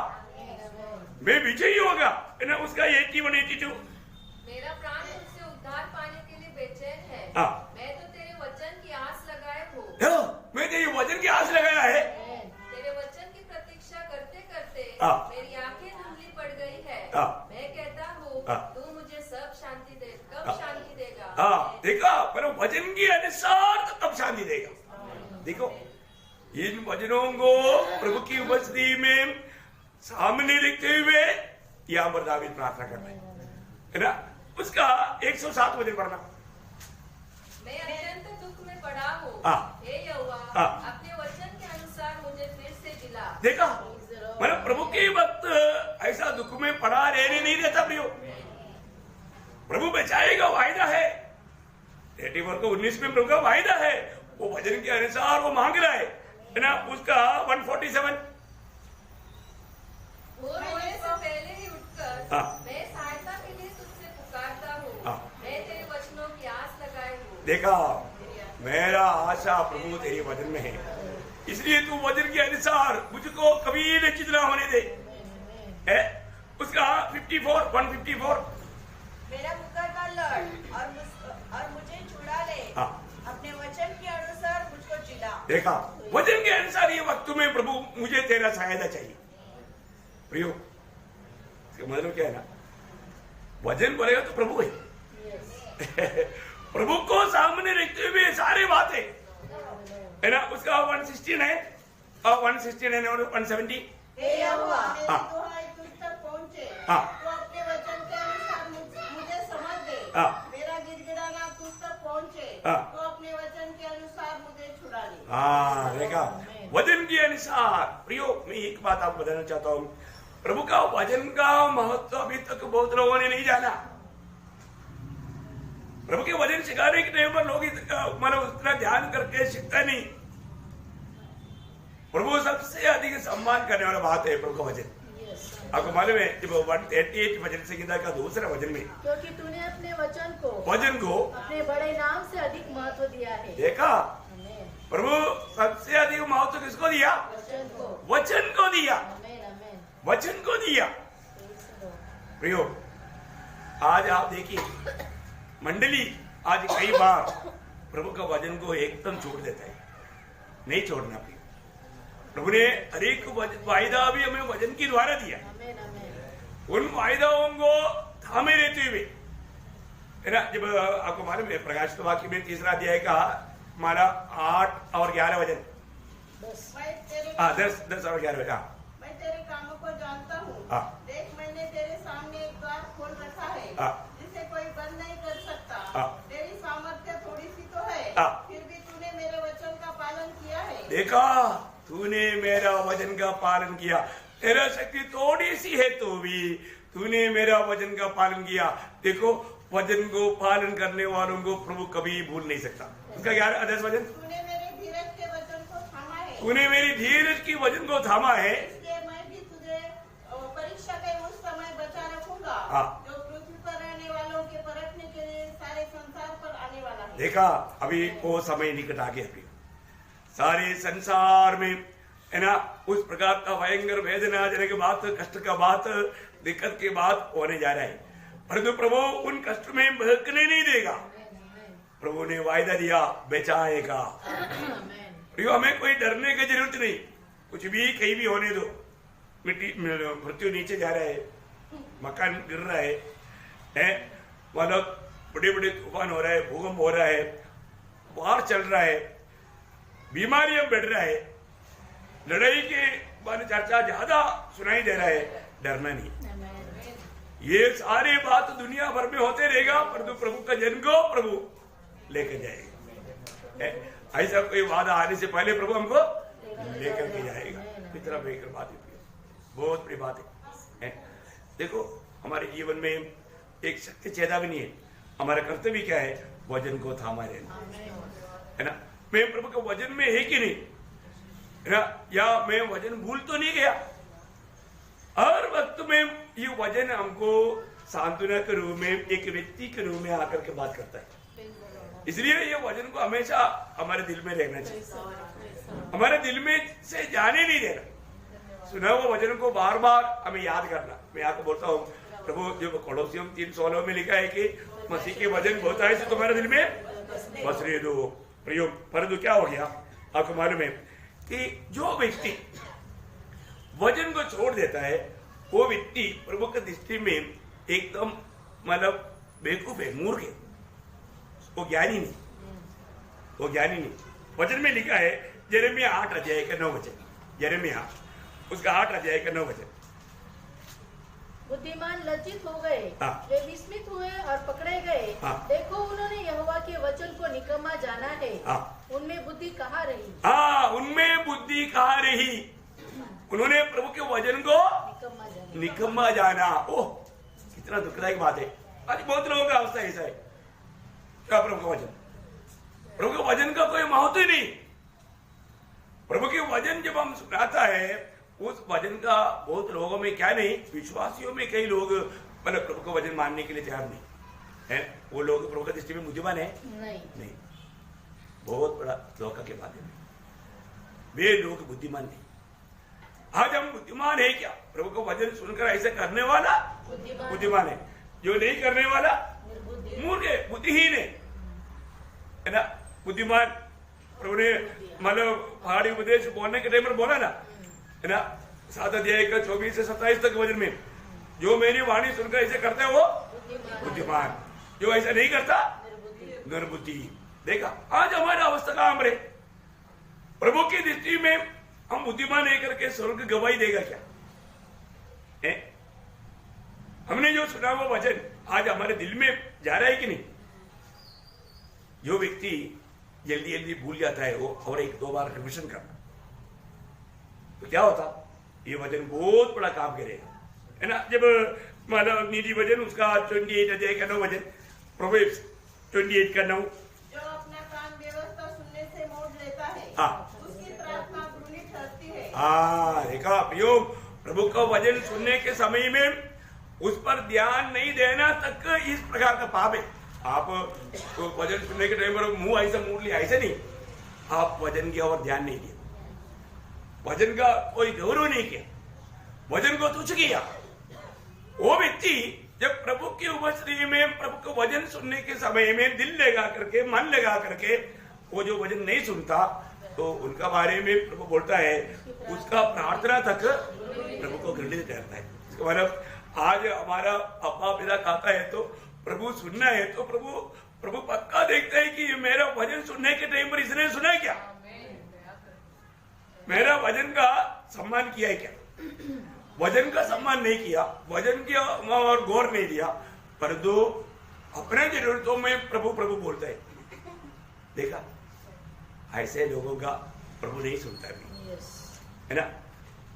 मैं विजयी होगा ना। उसका 81, 82, मेरा प्राण तुझसे उद्धार पाने के लिए बेचैन है, मैं तो तेरे वचन की आस लगाए हूँ। मैं तेरे वचन की आस लगाया है, तेरे वचन की प्रतीक्षा करते करते मेरी आंखें धुंधली पड़ गई है। मैं कहता हूँ तू मुझे सब शांति दे, कब शांति देगा। देखा, पर वचन के अनुसार तो कब शांति देगा। देखो, इन वचनों को प्रभु की उपस्थिति में सामने लिखते हुए यहाँ पर दावीद प्रार्थना कर रहे है ना। 107 वचन पढ़ना। मैं अत्यंत दुख में पड़ा हूँ, हे यहोवा, अपने वचन के अनुसार मुझे फिर से दिला। देखा, मतलब प्रभु के वक्त ऐसा दुख में पड़ा रहने नहीं देता प्रियो। प्रभु बचाएगा, वायदा है। 84 को 19 में प्रभु का वायदा है। वो वचन के अनुसार वो मांग रहा है ना। उसका 147 होने से पहले ही उठकर मैं सहायता के लिए तुझसे पुकारता हूँ। मैं तेरे वचनों की आस लगाए हूँ। देखा, मेरा आशा प्रभु तेरे वचन में है, इसलिए तू वचन के अनुसार मुझको कभी निश्चित ना होने दे। उसका 154 मेरा मुकद्दमा लड़ और मुझे छुड़ा ले। अपने वचन के अनुसार मुझको जिला। देखा, वचन के अनुसार ये वक्त में प्रभु मुझे तेरा सहायता चाहिए। प्रियो, इसका मतलब क्या है ना, वचन बोलेगा तो प्रभु है। प्रभु को सामने रखते हुए सारे बातें है ना। उसका 169 और 169 और 170 हे यहोवा, मेरी दुहाई तुझ तक पहुंचे, तो अपने वचन के अनुसार मुझे समझ दे। मेरा गिड़गिड़ाना तुझ तक पहुंचे, तो अपने वचन के अनुसार मुझे छुड़ा ले। देखा, वचन के अनुसार। प्रियो, मैं एक बात आपको बताना चाहता हूँ, प्रभु का वचन का महत्व अभी तक बहुत लोगों ने नहीं जाना। प्रभु के वचन सिखाने के टाइम पर लोग मतलब उतना ध्यान करके सीखता नहीं। प्रभु सबसे अधिक सम्मान करने वाला बात है प्रभु का वचन। आपको मालूम है जब 138 वचन संहिता का दूसरा वचन में, क्योंकि तूने अपने वचन को अपने बड़े नाम से अधिक महत्व दिया है। देखा, प्रभु सबसे अधिक महत्व किसको दिया? वचन को दिया। वचन को दिया। प्रियो, आज आप देखिए मंडली आज कई बार प्रभु का वचन को एकदम छोड़ देता है। नहीं छोड़ना प्रियो। प्रभु ने हर एक वायदा भी हमें वचन के द्वारा दिया। उन वायदाओं को थामे रहते हुए है ना। जब आपको मालूम है प्रकाशित वाक्य में 3 अध्याय का हमारा 8 और 11 वचन, 10 और 11 वचन। मैं तेरे कामों को जानता हूँ। देख, मैंने तेरे सामने एक द्वार खोल रखा है, जिसे कोई बंद नहीं कर सकता। तेरी सामर्थ्य थोड़ी सी तो है, फिर भी तूने मेरे वचन का पालन किया है। देखा, तूने मेरा वचन का पालन किया। तेरा शक्ति थोड़ी सी है तो भी तूने मेरा वचन का पालन किया। देखो, वचन को पालन करने वालों को प्रभु कभी भूल नहीं सकता। उसका 10 वचन, तूने मेरे धीरज के वचन को थामा है। तूने मेरी धीरज की वचन को थामा है, इसलिए मैं भी तुझे परीक्षा के उस समय बचा रखूंगा जो पृथ्वी पर रहने वालों के परखने के लिए सारे संसार पर आने वाला है। देखा, अभी वो समय निकट आ गया। सारे संसार में है ना उस प्रकार का भयंकर वेदनाजनक बात, कष्ट का बात, दिक्कत के बात होने जा रहा है। परंतु प्रभु उन कष्ट में बहकने नहीं देगा। प्रभु ने वायदा दिया, बचाएगा। प्रियो, हमें कोई डरने की जरूरत नहीं। कुछ भी कहीं भी होने दो। मिट्टी मृत्यु नीचे जा रहा है, मकान गिर रहा है, मतलब बड़े बड़े तूफान हो रहा है, भूकंप हो रहा है, बाढ़ चल रहा है, बीमारियां बढ़ रहा है, लड़ाई के बारे चर्चा ज्यादा सुनाई दे रहा है। डरना नहीं। ये सारे बात दुनिया भर में होते रहेगा, परंतु प्रभु का जन को प्रभु लेकर जाएगा। ऐसा कोई वादा आने से पहले प्रभु हमको लेकर के जाएगा। कितना बेहतर बात है, बहुत बड़ी बात है। देखो, हमारे जीवन में एक सत्य चेतावनी है। हमारा कर्तव्य क्या है? वचन को थामा रहना, है ना। मैं प्रभु का वचन में है कि नहीं, है ना, या मैं वचन भूल तो नहीं गया। हर वक्त में ये वचन हमको सांत्वना के रूप में, एक व्यक्ति के रूप में आकर के बात करता है। इसलिए ये वचन को हमेशा हमारे दिल में रहना चाहिए, हमारे दिल में से जाने नहीं देना। सुना हुआ वचन को बार बार हमें याद करना। मैं आपको बोलता हूँ, प्रभु जो कोलोसियम 3:16 में लिखा है कि मसीह के वचन बहुत आए से तुम्हारे दिल में बसने दो। प्रयोग परंतु क्या हो गया, आपको मालूम है कि जो व्यक्ति वचन को छोड़ देता है वो व्यक्ति प्रभु की दृष्टि में एकदम मतलब बेवकूफ है, मूर्ख है, वो ज्ञानी नहीं, वो ज्ञानी नहीं। वचन में लिखा है यिर्मयाह 8 अध्याय का 9 वचन, यिर्मयाह उसका 8 अध्याय का 9 वचन। बुद्धिमान लज्जित हो गए, हाँ। वे विस्मित हुए और पकड़े गए। हाँ। देखो उन्होंने यहोवा के वचन को निकम्मा जाना है। हाँ। उनमें बुद्धि कहाँ रही? हाँ, उनमें बुद्धि कहाँ रही? उन्होंने प्रभु के वचन को निकम्मा जाना। निकम्मा जाना। ओह, कितना दुखदायक बात है। आज बहुत लोगों का अवस्था ऐसा है। क्या प्रभु का वचन? प्रभु के वचन का कोई महत्व ही नहीं। प्रभु के वचन जब हम सुनाता है, उस वचन का बहुत लोगों में क्या नहीं, विश्वासियों में कई लोग मतलब प्रभु का वचन मानने के लिए तैयार नहीं है। वो लोग प्रभु की दृष्टि में बुद्धिमान है नहीं, बहुत बड़ा धोखा के बात है। वे लोग बुद्धिमान नहीं। आज हम बुद्धिमान है क्या? प्रभु का वचन सुनकर ऐसे करने वाला बुद्धिमान है, जो नहीं करने वाला मूर्ख है, बुद्धिहीन है ना। बुद्धिमान प्रभु ने मतलब पहाड़ी उपदेश बोलने के टाइम पर बोला ना, है ना, 7 अध्याय का 24 से 27 तक वचन में, जो मेरी वाणी सुनकर ऐसे करते हैं वो बुद्धिमान, जो ऐसा नहीं करता निर्बुद्धि। देखा आज हमारा अवस्था का हमरे प्रभु की दृष्टि में हम बुद्धिमान नहीं करके स्वर्ग गवाही देगा क्या है? हमने जो सुना वो वचन आज हमारे दिल में जा रहा है कि नहीं? जो व्यक्ति जल्दी जल्दी भूल जाता है वो और 1-2 बार रिविजन करना, तो क्या होता? ये वचन बहुत बड़ा काम करेगा, है ना। जब मतलब नीति वचन उसका 28 अध्याय का 9 वचन, प्रोवेब्स 28 का 9, जो अपना कान व्यवस्था सुनने से मोड़ लेता है, हाँ। उसकी प्रार्थना घृणित ठहरती है। हाँ, देखा प्रियो, प्रभु का वचन सुनने के समय में उस पर ध्यान नहीं देना तक इस प्रकार का पाप है। आप तो वचन सुनने के टाइम पर मुंह ऐसा मोड़ लिया, ऐसे नहीं, आप वचन की ओर ध्यान नहीं दिया, वचन का कोई गौरव नहीं किया, वचन को तुच्छ किया। वो व्यक्ति जब प्रभु की उपस्थिति में प्रभु को वचन सुनने के समय में दिल लगा करके, मन लगा करके वो जो वचन नहीं सुनता, तो उनका बारे में प्रभु बोलता है उसका प्रार्थना तक प्रभु को घृणित करता है। इसका मतलब आज हमारा अपा पिता खाता है तो प्रभु सुनना है, तो प्रभु पक्का देखता है कि मेरा वचन सुनने के टाइम पर इसने सुना क्या, मेरा वचन का सम्मान किया है क्या? वचन का सम्मान नहीं किया, वचन की और गौर नहीं दिया, परंतु अपने जरूरतों में प्रभु प्रभु बोलता है। देखा, ऐसे लोगों का प्रभु नहीं सुनता भी, है ना।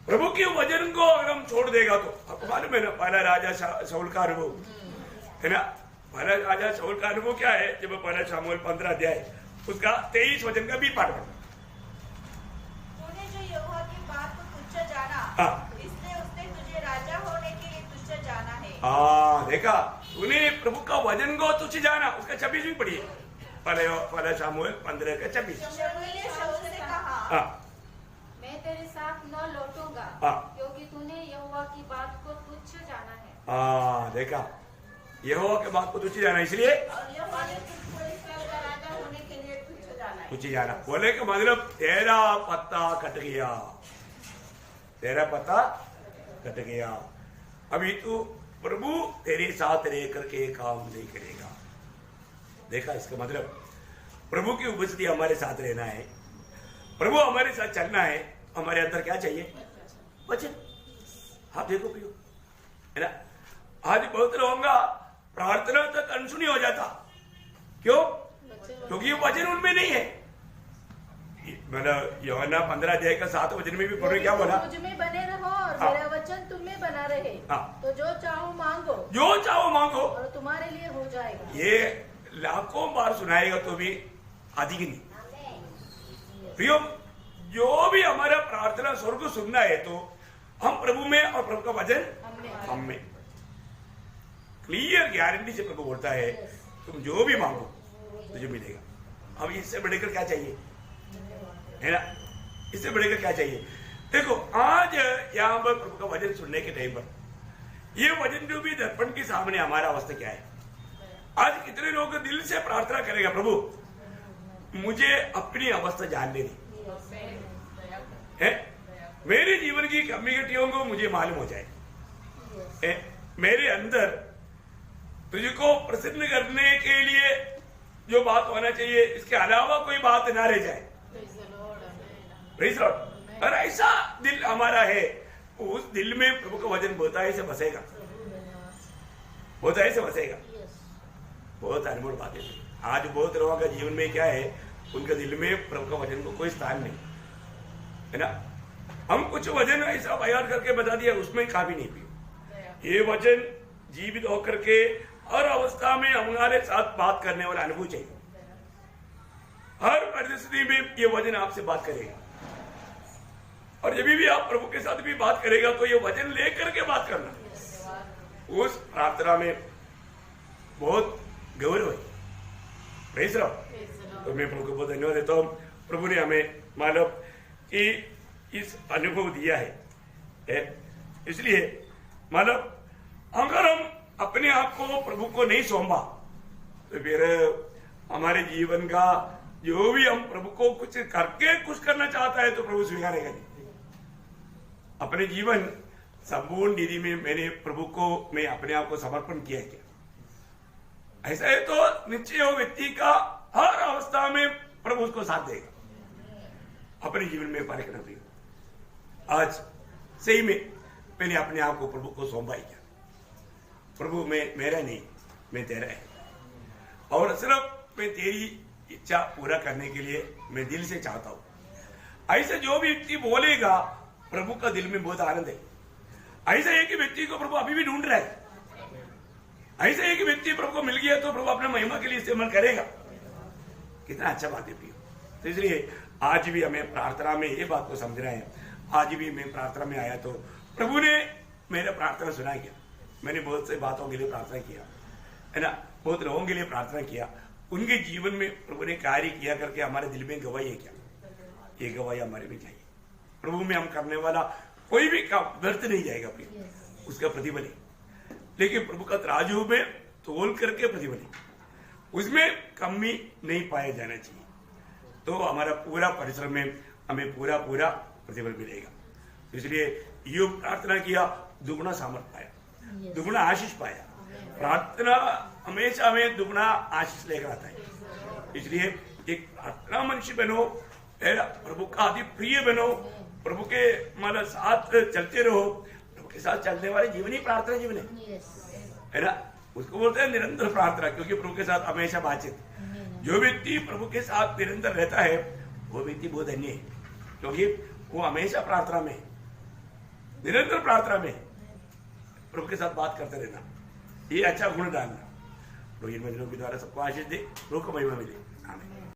प्रभु के वचन को अगर हम छोड़ देगा तो आपको मालूम है ना, पहला राजा शाऊल का अनुभव, है ना। पहला राजा शाऊल का अनुभव क्या है? जब पहला शमूएल 15 अध्याय उसका 23 वचन का भी पाठ पढ़ा, तूने जो यहोवा की बात को तुच्छ जाना, हाँ। इसलिए उसने तुझे राजा होने के लिए तुच्छ जाना है। हाँ, देखा, तूने प्रभु का वचन को तुच्छ जाना, उसका 26 भी पढ़िए, पहला शमूएल 15 का 26। शमूएल ने शाऊल से कहा, हाँ, मैं तेरे साथ न लौटूंगा, हाँ। क्योंकि तूने यहोवा की बात को तुच्छ जाना है। हाँ, देखा, यहोवा के बात को तुच्छ जाना, इसलिए और यहोवा ने तुझको इस्राएल का राजा होने के लिए तुच्छ जाना है। तुच्छ जाना बोले का मतलब तेरा पत्ता कट गया, तेरा पत्ता कट गया, अभी तू प्रभु तेरे साथ रह करके काम नहीं करेगा। देखा, इसका मतलब प्रभु की उपस्थिति हमारे साथ रहना है, प्रभु हमारे साथ चलना है। हमारे अंदर क्या चाहिए? वचन। आप देखो प्रियो, है ना, आज बहुत लोगों का प्रार्थना तक अनसुनी हो जाता, क्यों? क्योंकि ये वचन उनमें नहीं है। मतलब यूहन्ना 15 अध्याय का 7 वचन में भी पढ़ो, क्या बोला? मुझ में बने रहो और हाँ। मेरा वचन तुम में बना रहे, हाँ। तो जो चाहो मांगो, जो चाहो मांगो, और तुम्हारे लिए हो जाएगा। ये लाखों बार सुनाएगा तो भी आदि की नहीं। प्रियो, जो भी हमारा प्रार्थना स्वर्ग सुनना है तो हम प्रभु में और प्रभु का वचन हम में। क्लियर गारंटी से प्रभु बोलता है तुम जो भी मांगो तुझे मिलेगा। अब इससे बढ़कर क्या चाहिए, है ना? इससे बढ़कर क्या चाहिए? देखो, आज यहाँ पर प्रभु का वचन सुनने के टाइम पर ये वचन जो भी दर्पण के सामने हमारा अवस्था क्या है? आज कितने लोग दिल से प्रार्थना करेगा, प्रभु मुझे अपनी अवस्था जानने दी, है मेरे जीवन की कमी घटियों को मुझे मालूम हो जाए, मेरे अंदर तुझको प्रसन्न करने के लिए जो बात होना चाहिए इसके अलावा कोई बात ना रह जाए। Praise Lord. और ऐसा दिल हमारा है, उस दिल में प्रभु का वचन बोलता है, इसे बसेगा। बहुत ऐसे बसेगा। बहुत अनमोल बातें। आज बहुत लोगों का जीवन में क्या है, उनके दिल में प्रभु का वचन को कोई स्थान नहीं है ना। हम कुछ वचन ऐसा बयान करके बता दिया, उसमें काफी नहीं पियो। ये वचन जीवित होकर के हर अवस्था में हमारे साथ बात करने वाला अनुभव चाहिए। हर परिस्थिति में ये वचन आपसे बात करेगा, और जब भी आप प्रभु के साथ भी बात करेगा तो ये वचन लेकर के बात करना। उस प्रार्थना में बहुत गौरव है। Praise Lord. तो मैं प्रभु को बहुत धन्यवाद देता हूँ। प्रभु ने हमें मालूम कि इस अनुभव दिया है, इसलिए मालूम अगर हम अपने आप को प्रभु को नहीं सौंपा तो फिर हमारे जीवन का जो भी हम प्रभु को कुछ करके कुछ करना चाहता है तो प्रभु स्वीकारेगा नहीं। अपने जीवन संपूर्ण निधि में मैंने प्रभु को मैं अपने आप को समर्पण किया है क्या? ऐसा है तो निश्चय हो व्यक्ति का हर अवस्था में प्रभु उसको साथ देगा। अपने जीवन में पार करना चाहिए। आज सही में मैंने अपने आप को प्रभु को सौंपा ही क्या? प्रभु मैं मेरा नहीं, मैं तेरा है, और सिर्फ मैं तेरी इच्छा पूरा करने के लिए मैं दिल से चाहता हूं। ऐसे जो भी व्यक्ति बोलेगा प्रभु का दिल में बहुत आनंद है। ऐसा एक ही व्यक्ति को प्रभु अभी भी ढूंढ रहा है। ऐसा एक ही व्यक्ति प्रभु को मिल गया तो प्रभु अपने महिमा के लिए इस्तेमाल करेगा। कितना अच्छा बात है प्रिय। तो इसलिए आज भी हमें प्रार्थना में ये बात को समझना है। आज भी मैं प्रार्थना में आया तो प्रभु ने मेरा प्रार्थना सुना किया। मैंने बहुत से बातों के लिए प्रार्थना किया है ना, बहुत लोगों के लिए प्रार्थना किया। उनके जीवन में प्रभु ने कार्य किया करके हमारे दिल में गवाही है क्या? ये गवाही हमारे में चाहिए। प्रभु में हम करने वाला कोई भी काम व्यर्थ नहीं जाएगा प्रिय, उसका प्रतिफल है। लेकिन प्रभु का तराजू में तोल करके प्रतिफल है, उसमें कमी नहीं पाया जाना चाहिए। तो हमारा पूरा परिश्रम में हमें पूरा पूरा प्रतिफल मिलेगा। इसलिए योग प्रार्थना किया, दुगुना सामर्थ पाया, दुगुना आशीष पाया। प्रार्थना हमेशा हमें दुगुना आशीष लेकर आता है। इसलिए एक प्रार्थना मनुष्य बनो, प्रभु का अति प्रिय बनो, प्रभु के मतलब साथ चलते रहो। प्रभु के साथ चलने वाले जीवन ही प्रार्थना जीवन है ना। उसको बोलते हैं निरंतर प्रार्थना, क्योंकि प्रभु के साथ हमेशा बातचीत। जो व्यक्ति प्रभु के साथ निरंतर रहता है वो व्यक्ति बहुत धन्य है, क्योंकि वो हमेशा प्रार्थना में, निरंतर प्रार्थना में प्रभु के साथ बात करते रहना, ये अच्छा गुण डालना। तो इन वचनों के द्वारा सबको आशीष दे, प्रभु को महिमा मिले। आमीन।